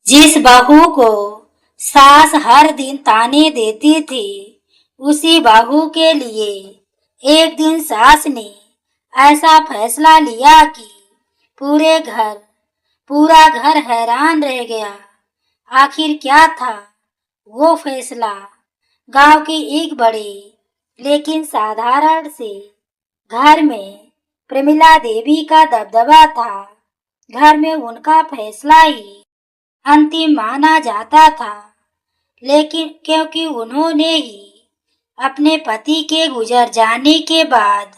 जिस बहू को सास हर दिन ताने देती थी, उसी बहू के लिए एक दिन सास ने ऐसा फैसला लिया कि पूरे घर पूरा घर हैरान रह गया। आखिर क्या था वो फैसला? गांव के एक बड़े लेकिन साधारण से घर में प्रमिला देवी का दबदबा था। घर में उनका फैसला ही अंतिम माना जाता था, लेकिन क्योंकि उन्होंने ही अपने पति के गुजर जाने के बाद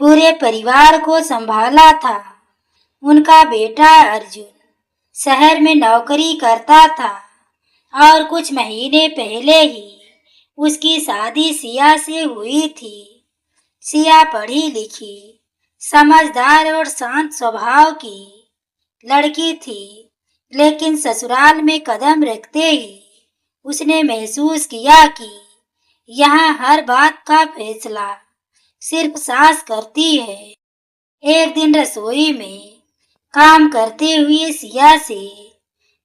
पूरे परिवार को संभाला था। उनका बेटा अर्जुन शहर में नौकरी करता था और कुछ महीने पहले ही उसकी शादी सिया से हुई थी। सिया पढ़ी लिखी, समझदार और शांत स्वभाव की लड़की थी, लेकिन ससुराल में कदम रखते ही उसने महसूस किया कि यहाँ हर बात का फैसला सिर्फ सास करती है। एक दिन रसोई में काम करते हुए सिया से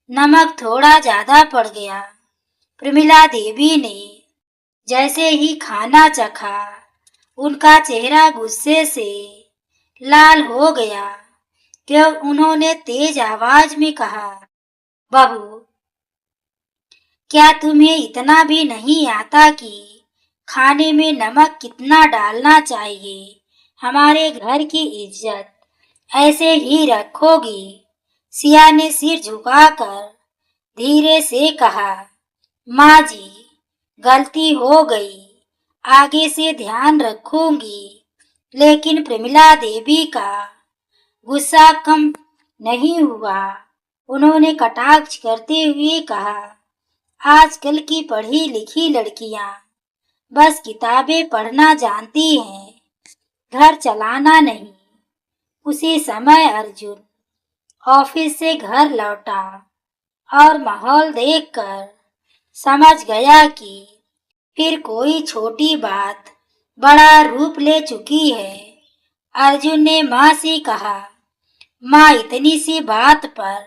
नमक थोड़ा ज्यादा पड़ गया। प्रमिला देवी ने जैसे ही खाना चखा, उनका चेहरा गुस्से से लाल हो गया। क्यों? उन्होंने तेज आवाज में कहा, बहू, क्या तुम्हें इतना भी नहीं आता कि खाने में नमक कितना डालना चाहिए? हमारे घर की इज्जत ऐसे ही रखोगी? सिया ने सिर झुकाकर धीरे से कहा, माँ जी, गलती हो गई, आगे से ध्यान रखूंगी। लेकिन प्रमिला देवी का गुस्सा कम नहीं हुआ। उन्होंने कटाक्ष करते हुए कहा, आजकल की पढ़ी लिखी लड़कियां बस किताबें पढ़ना जानती हैं, घर चलाना नहीं। उसी समय अर्जुन ऑफिस से घर लौटा और माहौल देखकर समझ गया कि फिर कोई छोटी बात बड़ा रूप ले चुकी है। अर्जुन ने माँ से कहा, माँ, इतनी सी बात पर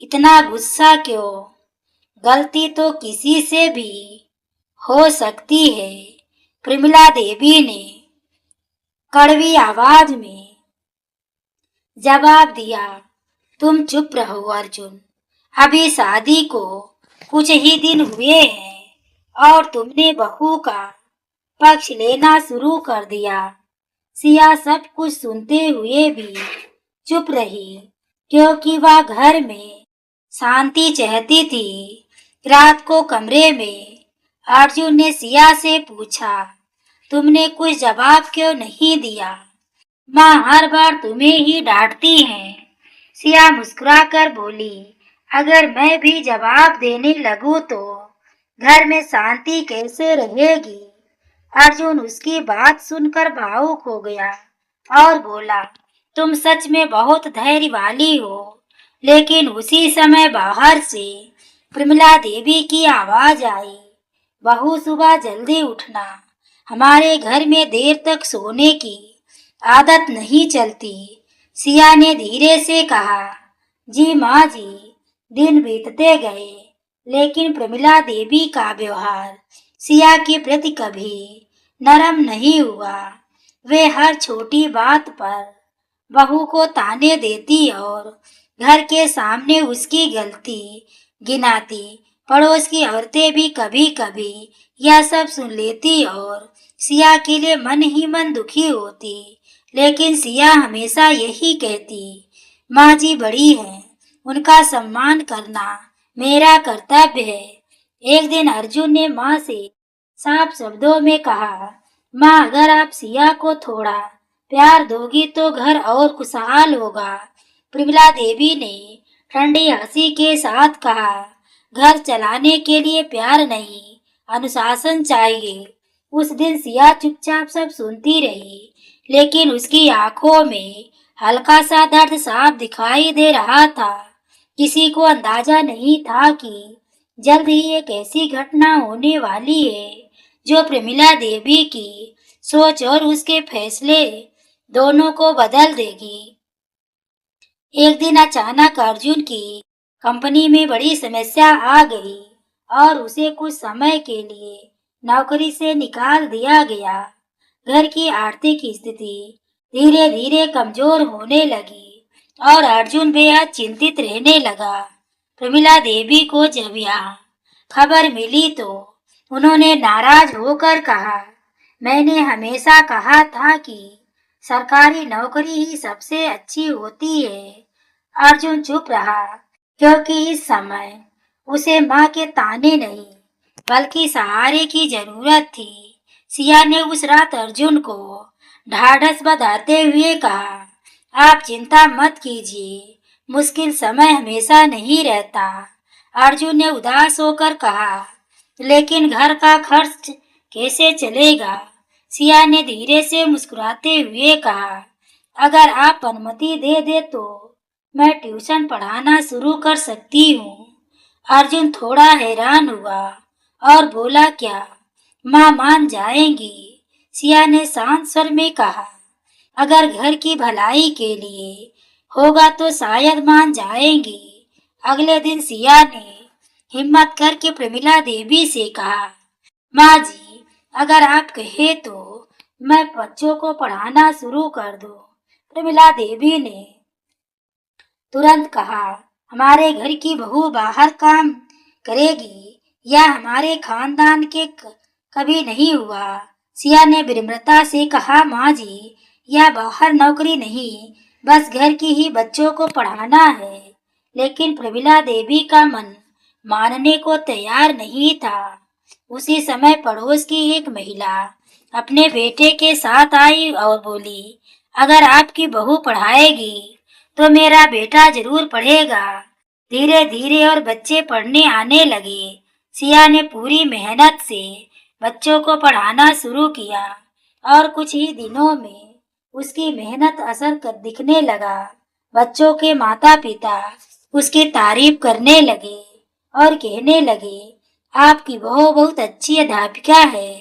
इतना गुस्सा क्यों? गलती तो किसी से भी हो सकती है। प्रमिला देवी ने कड़वी आवाज में जवाब दिया, तुम चुप रहो अर्जुन, अभी शादी को कुछ ही दिन हुए हैं और तुमने बहू का पक्ष लेना शुरू कर दिया। सिया सब कुछ सुनते हुए भी चुप रही, क्योंकि वह घर में शांति चाहती थी। रात को कमरे में अर्जुन ने सिया से पूछा, तुमने कुछ जवाब क्यों नहीं दिया? माँ हर बार तुम्हें ही डांटती हैं। सिया मुस्कुराकर बोली, अगर मैं भी जवाब देने लगूं तो घर में शांति कैसे रहेगी? अर्जुन उसकी बात सुनकर भावुक हो गया और बोला, तुम सच में बहुत धैर्य वाली हो। लेकिन उसी समय बाहर से प्रमिला देवी की आवाज आई, बहू, सुबह जल्दी उठना, हमारे घर में देर तक सोने की आदत नहीं चलती। सिया ने धीरे से कहा, जी माँ जी। दिन बीतते गए, लेकिन प्रमिला देवी का व्यवहार सिया के प्रति कभी नरम नहीं हुआ। वे हर छोटी बात पर बहू को ताने देती और घर के सामने उसकी गलती गिनाती। पड़ोस की औरतें भी कभी कभी यह सब सुन लेती और सिया के लिए मन ही मन दुखी होती। लेकिन सिया हमेशा यही कहती, माँ जी बड़ी हैं, उनका सम्मान करना मेरा कर्तव्य है। एक दिन अर्जुन ने माँ से साफ शब्दों में कहा, माँ, अगर आप सिया को थोड़ा प्यार दोगी तो घर और खुशहाल होगा। प्रमिला देवी ने ठंडी हंसी के साथ कहा, घर चलाने के लिए प्यार नहीं, अनुशासन चाहिए। उस दिन सिया चुपचाप सब सुनती रही, लेकिन उसकी आंखों में हल्का सा दर्द साफ दिखाई दे रहा था। किसी को अंदाजा नहीं था कि जल्द ही एक ऐसी घटना होने वाली है जो प्रमिला देवी की सोच और उसके फैसले दोनों को बदल देगी। एक दिन अचानक अर्जुन की कंपनी में बड़ी समस्या आ गई और उसे कुछ समय के लिए नौकरी से निकाल दिया गया। घर की आर्थिक स्थिति धीरे धीरे कमजोर होने लगी और अर्जुन बेहद चिंतित रहने लगा। प्रमिला देवी को जब यह खबर मिली तो उन्होंने नाराज होकर कहा, मैंने हमेशा कहा था कि सरकारी नौकरी ही सबसे अच्छी होती है। अर्जुन चुप रहा क्योंकि इस समय उसे माँ के ताने नहीं बल्कि सहारे की जरूरत थी। सिया ने उस रात अर्जुन को ढाढ़स बंधाते हुए कहा, आप चिंता मत कीजिए, मुश्किल समय हमेशा नहीं रहता। अर्जुन ने उदास होकर कहा, लेकिन घर का खर्च कैसे चलेगा? सिया ने धीरे से मुस्कुराते हुए कहा, अगर आप अनुमति दे दे तो मैं ट्यूशन पढ़ाना शुरू कर सकती हूँ। अर्जुन थोड़ा हैरान हुआ और बोला, क्या माँ मान जाएंगी? सिया ने शांत स्वर में कहा, अगर घर की भलाई के लिए होगा तो शायद मान जाएंगी। अगले दिन सिया ने हिम्मत करके प्रमिला देवी से कहा, माँ जी, अगर आप कहे तो मैं बच्चों को पढ़ाना शुरू कर दूं। प्रमिला देवी ने तुरंत कहा, हमारे घर की बहू बाहर काम करेगी, या हमारे खानदान के कभी नहीं हुआ। सिया ने विनम्रता से कहा, माँ जी, यह बाहर नौकरी नहीं, बस घर की ही बच्चों को पढ़ाना है। लेकिन प्रमिला देवी का मन मानने को तैयार नहीं था। उसी समय पड़ोस की एक महिला अपने बेटे के साथ आई और बोली, अगर आपकी बहू पढ़ाएगी तो मेरा बेटा जरूर पढ़ेगा। धीरे धीरे और बच्चे पढ़ने आने लगे। सिया ने पूरी मेहनत से बच्चों को पढ़ाना शुरू किया और कुछ ही दिनों में उसकी मेहनत असर कर दिखने लगा। बच्चों के माता पिता उसकी तारीफ करने लगे और कहने लगे, आपकी बहू बहुत अच्छी अध्यापिका है।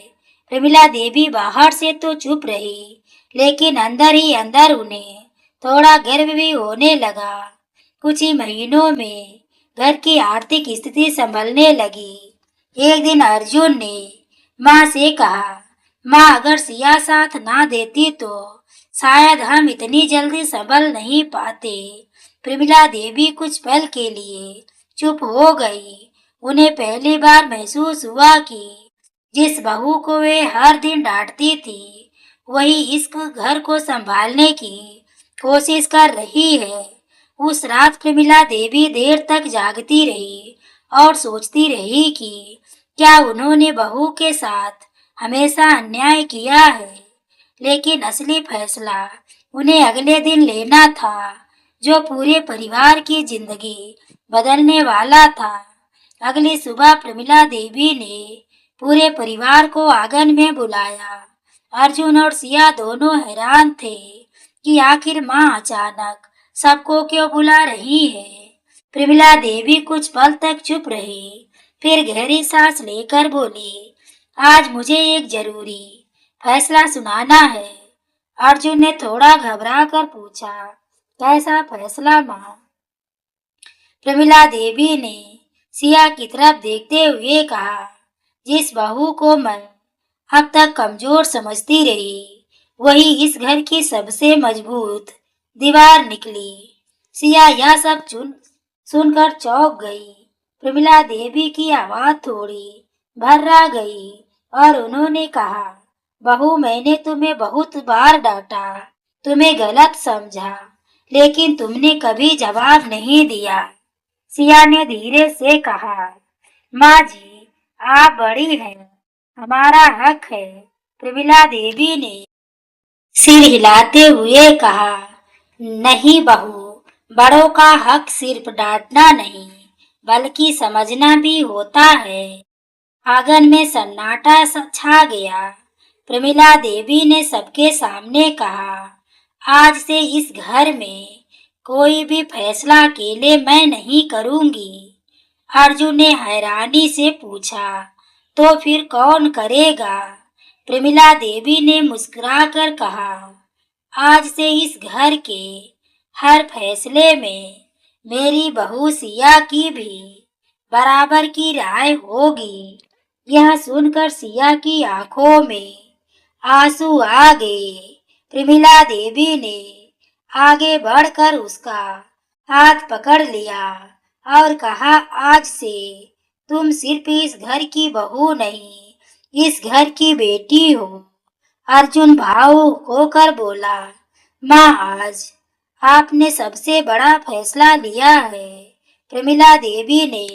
प्रमिला देवी बाहर से तो चुप रही, लेकिन अंदर ही अंदर उन्हें थोड़ा गर्व भी होने लगा। कुछ ही महीनों में घर की आर्थिक स्थिति संभलने लगी। एक दिन अर्जुन ने माँ से कहा, माँ, अगर सिया साथ ना देती तो शायद हम इतनी जल्दी संभल नहीं पाते। प्रमिला देवी कुछ पल के लिए चुप हो गई। उन्हें पहली बार महसूस हुआ कि जिस बहू को वे हर दिन डांटती थी, वही इस घर को संभालने की कोशिश कर रही है। उस रात प्रमिला देवी देर तक जागती रही और सोचती रही कि क्या उन्होंने बहू के साथ हमेशा अन्याय किया है। लेकिन असली फैसला उन्हें अगले दिन लेना था, जो पूरे परिवार की जिंदगी बदलने वाला था। अगली सुबह प्रमिला देवी ने पूरे परिवार को आंगन में बुलाया। अर्जुन और सिया दोनों हैरान थे कि आखिर माँ अचानक सबको क्यों बुला रही है। प्रमिला देवी कुछ पल तक चुप रही, फिर गहरी सांस लेकर बोली, आज मुझे एक जरूरी फैसला सुनाना है। अर्जुन ने थोड़ा घबरा कर पूछा, कैसा फैसला माँ? प्रमिला देवी ने सिया की तरफ देखते हुए कहा, जिस बहू को मैं अब तक कमजोर समझती रही, वही इस घर की सबसे मजबूत दीवार निकली। सिया यह सब सुनकर चौंक गई। प्रमिला देवी की आवाज थोड़ी भर्रा गई और उन्होंने कहा, बहू, मैंने तुम्हें बहुत बार डांटा, तुम्हें गलत समझा, लेकिन तुमने कभी जवाब नहीं दिया। सिया ने धीरे से कहा, माँ जी, आप बड़ी हैं, हमारा हक है। प्रमिला देवी ने सिर हिलाते हुए कहा, नहीं बहू, बड़ों का हक सिर्फ डांटना नहीं बल्कि समझना भी होता है। आंगन में सन्नाटा छा गया। प्रमिला देवी ने सबके सामने कहा, आज से इस घर में कोई भी फैसला अकेले मैं नहीं करूंगी। अर्जुन ने हैरानी से पूछा, तो फिर कौन करेगा? प्रमिला देवी ने मुस्कुराकर कहा, आज से इस घर के हर फैसले में मेरी बहू सिया की भी बराबर की राय होगी। यह सुनकर सिया की आंखों में आंसू आ गए। प्रमिला देवी ने आगे बढ़कर उसका हाथ पकड़ लिया और कहा, आज से तुम सिर्फ इस घर की बहू नहीं, इस घर की बेटी हो। अर्जुन भावुक होकर बोला, माँ, आज आपने सबसे बड़ा फैसला लिया है। प्रमिला देवी ने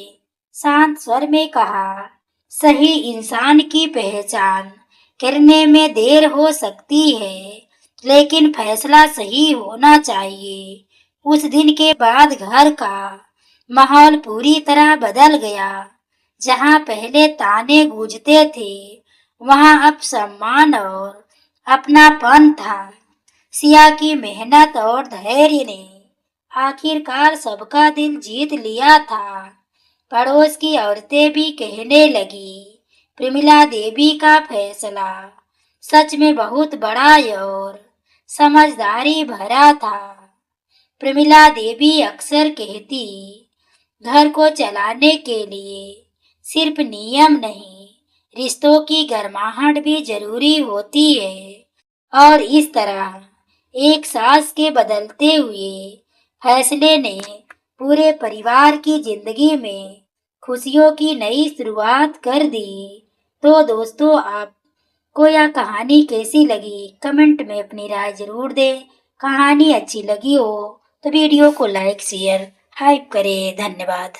शांत स्वर में कहा, सही इंसान की पहचान करने में देर हो सकती है, लेकिन फैसला सही होना चाहिए। उस दिन के बाद घर का माहौल पूरी तरह बदल गया। जहाँ पहले ताने गूंजते थे, वहाँ अब सम्मान और अपनापन था। सिया की मेहनत और धैर्य ने आखिरकार सबका दिल जीत लिया था। पड़ोस की औरतें भी कहने लगी, प्रमिला देवी का फैसला सच में बहुत बड़ा और समझदारी भरा था। प्रमिला देवी अक्सर कहती, घर को चलाने के लिए सिर्फ नियम नहीं, रिश्तों की गर्माहट भी जरूरी होती है। और इस तरह एक सास के बदलते हुए फैसले ने पूरे परिवार की जिंदगी में खुशियों की नई शुरुआत कर दी। तो दोस्तों, आपको यह कहानी कैसी लगी, कमेंट में अपनी राय जरूर दें। कहानी अच्छी लगी हो तो वीडियो को लाइक, शेयर, हाइप करें। धन्यवाद।